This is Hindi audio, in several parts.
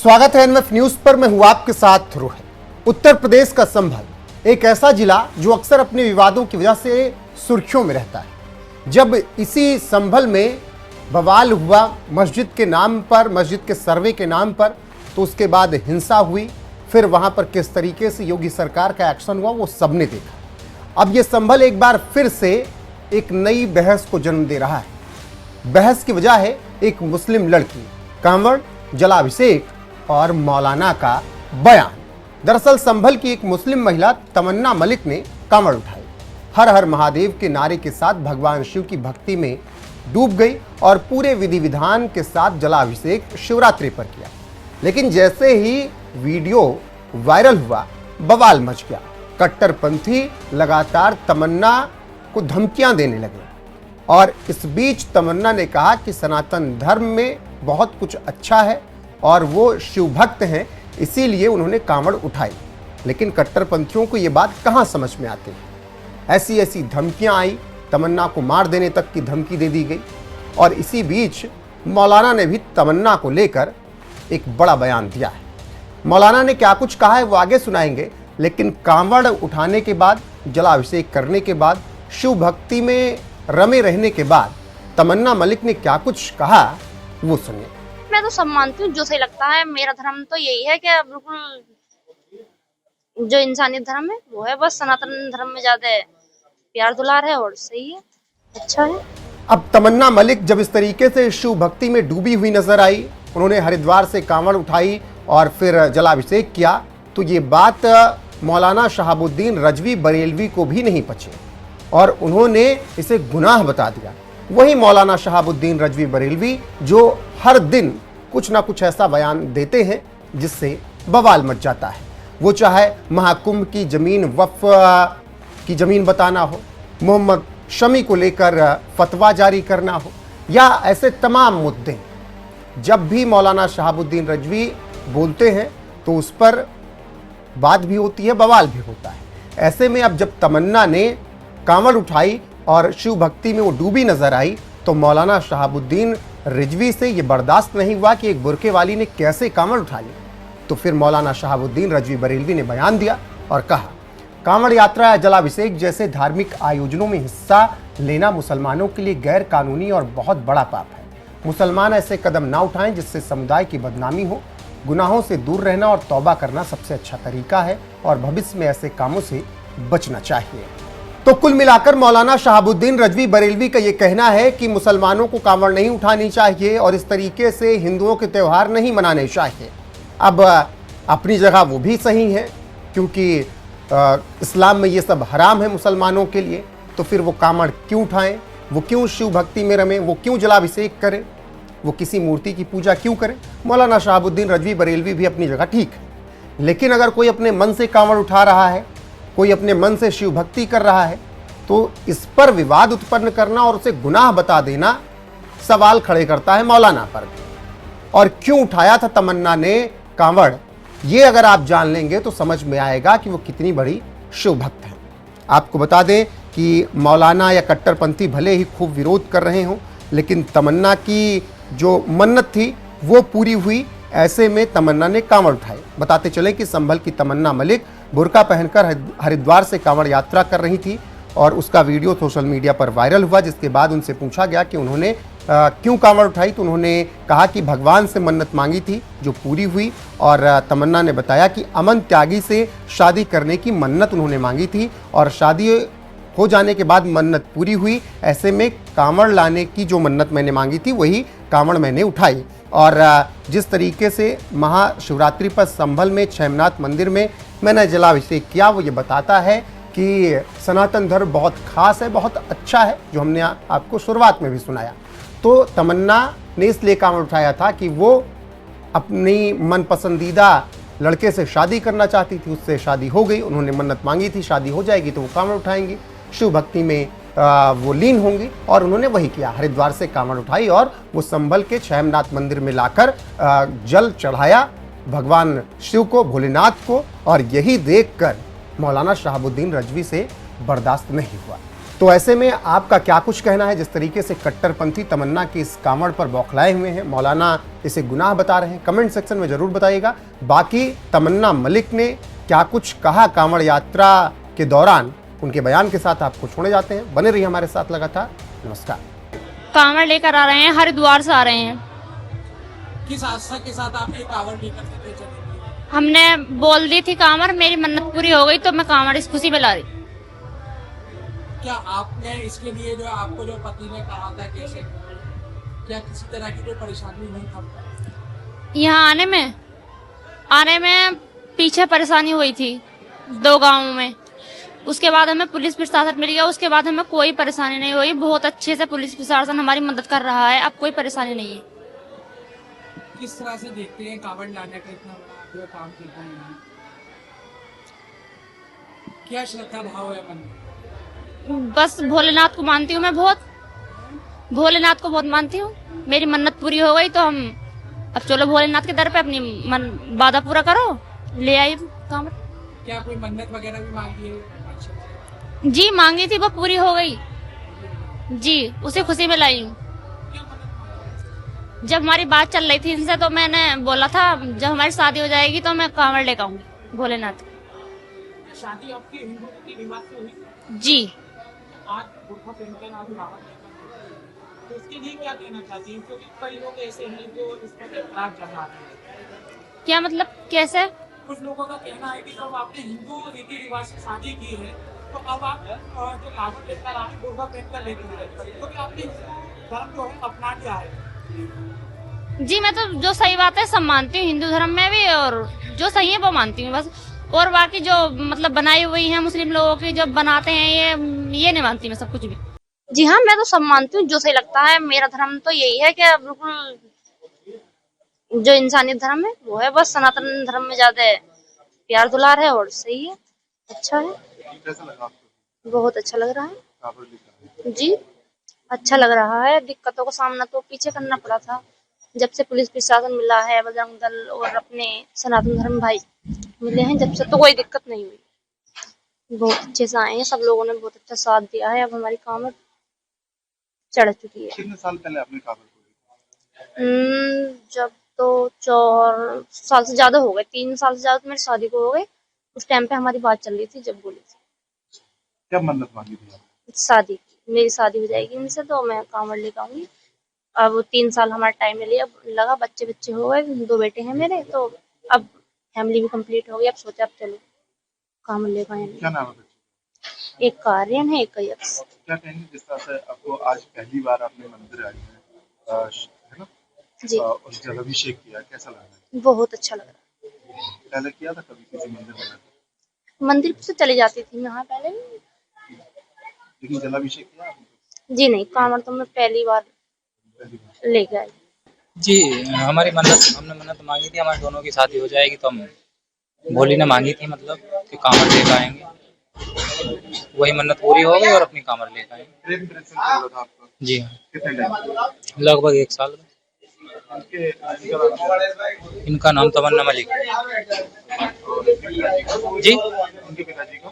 स्वागत है एनएफ न्यूज पर। मैं हूं आपके साथ रोहित। उत्तर प्रदेश का संभल एक ऐसा जिला जो अक्सर अपने विवादों की वजह से सुर्खियों में रहता है। जब इसी संभल में बवाल हुआ मस्जिद के नाम पर, मस्जिद के सर्वे के नाम पर, तो उसके बाद हिंसा हुई। फिर वहां पर किस तरीके से योगी सरकार का एक्शन हुआ वो सबने देखा। अब ये संभल एक बार फिर से एक नई बहस को जन्म दे रहा है। बहस की वजह है एक मुस्लिम लड़की, कांवड़, जलाभिषेक और मौलाना का बयान। दरअसल संभल की एक मुस्लिम महिला तमन्ना मलिक ने कांवड़ उठाई, हर हर महादेव के नारे के साथ भगवान शिव की भक्ति में डूब गई और पूरे विधि विधान के साथ जलाभिषेक शिवरात्रि पर किया। लेकिन जैसे ही वीडियो वायरल हुआ, बवाल मच गया। कट्टरपंथी लगातार तमन्ना को धमकियां देने लगे और इस बीच तमन्ना ने कहा कि सनातन धर्म में बहुत कुछ अच्छा है और वो शिव भक्त हैं, इसीलिए उन्होंने कांवड़ उठाई। लेकिन कट्टरपंथियों को ये बात कहाँ समझ में आती है। ऐसी ऐसी धमकियां आई, तमन्ना को मार देने तक की धमकी दे दी गई। और इसी बीच मौलाना ने भी तमन्ना को लेकर एक बड़ा बयान दिया है। मौलाना ने क्या कुछ कहा है वो आगे सुनाएंगे, लेकिन कांवड़ उठाने के बाद, जलाभिषेक करने के बाद, शिव भक्ति में रमे रहने के बाद तमन्ना मलिक ने क्या कुछ कहा वो सुनिए। मैं तो सब मानती हूँ, जो सही लगता है। मेरा धर्म तो यही है कि बिल्कुल जो इंसानियत धर्म है वो है। बस सनातन धर्म में ज्यादा प्यार दुलार है और सही है, अच्छा है। अब तमन्ना मलिक जब इस तरीके से शिव भक्ति में डूबी हुई नजर आई, उन्होंने हरिद्वार से कांवड़ उठाई और फिर जलाभिषेक किया, तो ये बात मौलाना शहाबुद्दीन रजवी बरेलवी को भी नहीं पची और उन्होंने इसे गुनाह बता दिया। वही मौलाना शहाबुद्दीन रजवी बरेलवी जो हर दिन कुछ ना कुछ ऐसा बयान देते हैं जिससे बवाल मच जाता है। वो चाहे महाकुंभ की जमीन वक्फ की जमीन बताना हो, मोहम्मद शमी को लेकर फतवा जारी करना हो, या ऐसे तमाम मुद्दे। जब भी मौलाना शहाबुद्दीन रजवी बोलते हैं तो उस पर बात भी होती है, बवाल भी होता है। ऐसे में अब जब तमन्ना ने कांवड़ उठाई और शिव भक्ति में वो डूबी नजर आई, तो मौलाना शहाबुद्दीन रिजवी से ये बर्दाश्त नहीं हुआ कि एक बुरके वाली ने कैसे कांवड़ उठा ली। तो फिर मौलाना शहाबुद्दीन रजवी बरेलवी ने बयान दिया और कहा, कांवड़ यात्रा या जलाभिषेक जैसे धार्मिक आयोजनों में हिस्सा लेना मुसलमानों के लिए गैर कानूनी और बहुत बड़ा पाप है। मुसलमान ऐसे कदम ना उठाएं जिससे समुदाय की बदनामी हो। गुनाहों से दूर रहना और तौबा करना सबसे अच्छा तरीका है और भविष्य में ऐसे कामों से बचना चाहिए। तो कुल मिलाकर मौलाना शहाबुद्दीन रजवी बरेलवी का ये कहना है कि मुसलमानों को कांवड़ नहीं उठानी चाहिए और इस तरीके से हिंदुओं के त्यौहार नहीं मनाने चाहिए। अब अपनी जगह वो भी सही है, क्योंकि इस्लाम में ये सब हराम है मुसलमानों के लिए। तो फिर वो कांवड़ क्यों उठाएं, वो क्यों शिव भक्ति में रमें, वो क्यों जलाभिषेक करें, वो किसी मूर्ति की पूजा क्यों करें। मौलाना शहाबुद्दीन रजवी बरेलवी भी अपनी जगह ठीक है। लेकिन अगर कोई अपने मन से कांवड़ उठा रहा है, कोई अपने मन से शिव भक्ति कर रहा है, तो इस पर विवाद उत्पन्न करना और उसे गुनाह बता देना सवाल खड़े करता है मौलाना पर भी। और क्यों उठाया था तमन्ना ने कांवड़, ये अगर आप जान लेंगे तो समझ में आएगा कि वो कितनी बड़ी शिव भक्त है। आपको बता दें कि मौलाना या कट्टरपंथी भले ही खूब विरोध कर रहे हों, लेकिन तमन्ना की जो मन्नत थी वो पूरी हुई। ऐसे में तमन्ना ने कांवड़ उठाए। बताते चले कि संभल की तमन्ना मलिक बुर्का पहनकर हरिद्वार से कांवड़ यात्रा कर रही थी और उसका वीडियो सोशल मीडिया पर वायरल हुआ, जिसके बाद उनसे पूछा गया कि उन्होंने क्यों कांवड़ उठाई, तो उन्होंने कहा कि भगवान से मन्नत मांगी थी जो पूरी हुई। और तमन्ना ने बताया कि अमन त्यागी से शादी करने की मन्नत उन्होंने मांगी थी और शादी हो जाने के बाद मन्नत पूरी हुई। ऐसे में कांवड़ लाने की जो मन्नत मैंने मांगी थी वही कांवड़ मैंने उठाई। और जिस तरीके से महाशिवरात्रि पर संभल में छैमनाथ मंदिर में मैंने जलाभिषेक किया, वो ये बताता है कि सनातन धर्म बहुत खास है, बहुत अच्छा है, जो हमने आपको शुरुआत में भी सुनाया। तो तमन्ना ने इसलिए कांवड़ उठाया था कि वो अपनी मन पसंदीदा लड़के से शादी करना चाहती थी, उससे शादी हो गई, उन्होंने मन्नत मांगी थी, शादी हो जाएगी तो वो कांवड़ उठाएंगी, शिव भक्ति में वो लीन होंगी। और उन्होंने वही किया, हरिद्वार से कांवड़ उठाई और वो संभल के छैमनाथ मंदिर में लाकर जल चढ़ाया भगवान शिव को, भोलेनाथ को। और यही देखकर मौलाना शहाबुद्दीन रजवी से बर्दाश्त नहीं हुआ। तो ऐसे में आपका क्या कुछ कहना है? जिस तरीके से कट्टरपंथी तमन्ना के इस कांवड़ पर बौखलाए हुए हैं, मौलाना इसे गुनाह बता रहे हैं, कमेंट सेक्शन में जरूर बताइएगा। बाकी तमन्ना मलिक ने क्या कुछ कहा कांवड़ यात्रा के दौरान, उनके बयान के साथ आपको छोड़े जाते हैं। बने रहिए हमारे साथ लगातार। नमस्कार। कांवड़ लेकर आ रहे हैं, हरिद्वार से आ रहे हैं। किस आस्था के साथ आप ये कांवड़ लेकर के चले? हमने बोल दी थी कांवड़, मेरी मन्नत पूरी हो गई तो मैं कांवड़ इस खुशी में ला रही। क्या आपने इसके लिए जो आपको जो पति ने कहा था कैसे, क्या किसी तरह की कोई परेशानी नहीं था? यहाँ आने में पीछे परेशानी हुई थी 2 गांवों में। उसके बाद हमें पुलिस प्रशासन मिल गया, उसके बाद हमें कोई परेशानी नहीं हुई। बहुत अच्छे से पुलिस प्रशासन हमारी मदद कर रहा है, अब कोई परेशानी नहीं है। किस तरह से देखते हैं कांवड़ लाने का इतना बड़ा जो काम करते हैं? क्या श्रद्धा भाव है मन में? बस भोलेनाथ को मानती हूँ मैं, भोलेनाथ को बहुत मानती हूँ। मेरी मन्नत पूरी हो गई तो हम अब चलो भोलेनाथ के दर पे अपनी वादा पूरा करो, ले आई कांवड़। क्या कोई मन्नत वगैरह भी मांगी है? जी मांगी थी, वो पूरी हो गई जी, उसे खुशी में लाई हूँ। जब हमारी बात चल रही थी इनसे तो मैंने बोला था जब हमारी शादी हो जाएगी तो मैं कांवड़ लेकर आऊंगी भोलेनाथ। शादी आपकी हिंदू रीति रिवाज से हुई? जी। आज बुर्खा पहनकर आप कांवड़ लेकर, तो इसके लिए क्या कहना चाहती हैं? क्योंकि कई लोग ऐसे हैं जो इसका इकरार कर रहे हैं। क्या मतलब कैसे? कुछ लोगों का कहना है कि जब आपने हिंदू रीति रिवाज से शादी की है तो अब आप जो कांवड़ लेकर आए बुर्खा पहनकर लेकर आए, क्योंकि आपने धर्म जो है अपना लिया है। जी मैं तो जो सही बात है सब मानती हूँ, हिंदू धर्म में भी, और जो सही है वो मानती हूँ बस। और बाकी जो मतलब बनाई हुई है मुस्लिम लोगों की जो बनाते हैं ये नहीं मानती मैं सब कुछ भी। जी हाँ, मैं तो सब मानती हूँ जो सही लगता है। मेरा धर्म तो यही है कि बिल्कुल जो इंसानी धर्म है वो है, बस सनातन धर्म में ज्यादा प्यार दुलार है और सही है, अच्छा है। कैसा लगा आपको? बहुत अच्छा लग रहा है जी, अच्छा लग रहा है। दिक्कतों का सामना तो पीछे करना पड़ा था, जब से पुलिस प्रशासन मिला है, बजरंग दल और अपने सनातन धर्म भाई मिले हैं, जब से तो कोई दिक्कत नहीं हुई। बहुत अच्छे से आए हैं, सब लोगों ने बहुत अच्छा साथ दिया है। अब हमारी कांवड़ चढ़ चुकी है। कितने साल पहले आपने कांवड़ को? जब तो 4 साल से ज्यादा हो गए, 3 साल से ज्यादा तो मेरी शादी को हो गए। उस टाइम पे हमारी बात चल रही थी जब बोली थी। क्या मन्नत मांगी थी आपने? शादी, मेरी शादी हो जाएगी इनसे तो मैं कांवड़ लेकर आऊंगी। अब 3 साल हमारा टाइम लिया, लगा बच्चे हो गए, 2 बेटे हैं मेरे, तो अब फैमिली भी कंप्लीट हो गई। अब सोचा अब चलो कांवड़ लेकर आए। क्या नाम है बच्चे? एक का आर्यन है, एक का यक्ष। क्या कहेंगे जिस तरह से आपको आज पहली बार अपने मंदिर आई है ना जी और जलाभिषेक किया, कैसा लग रहा है? बहुत अच्छा लग रहा पहले किया था कभी किसी मंदिर में? है। मंदिर से चली जाती थी मैं वहाँ पहले, लेकिन जलाभिषेक किया आपने? जी नहीं, कांवड़ तो मैं पहली बार लेके आई। जी हमने मन्नत मांगी थी, हमारे दोनों की शादी हो जाएगी तो हम भोली ने मांगी थी, मतलब कि कांवड़ लेकर आएंगे। वही मन्नत पूरी हो गई और अपनी कांवड़ लेकर आएंगे। प्रेम प्रसंग चल रहा था आपका? जी हाँ, कितने टाइम? लगभग 1 साल। इनका नाम तमन्ना मलिक। जी उनके पिताजी का?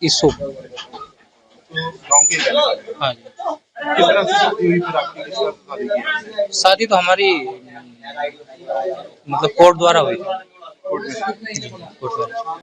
ईसु। तो गाँव के? हाँ जी। किस तरह से शादी हुई फिर आपकी? किस तरह से शादी की? शादी तो हमारी मतलब कोर्ट द्वारा हुई। कोर्ट में? कोर्ट द्वारा।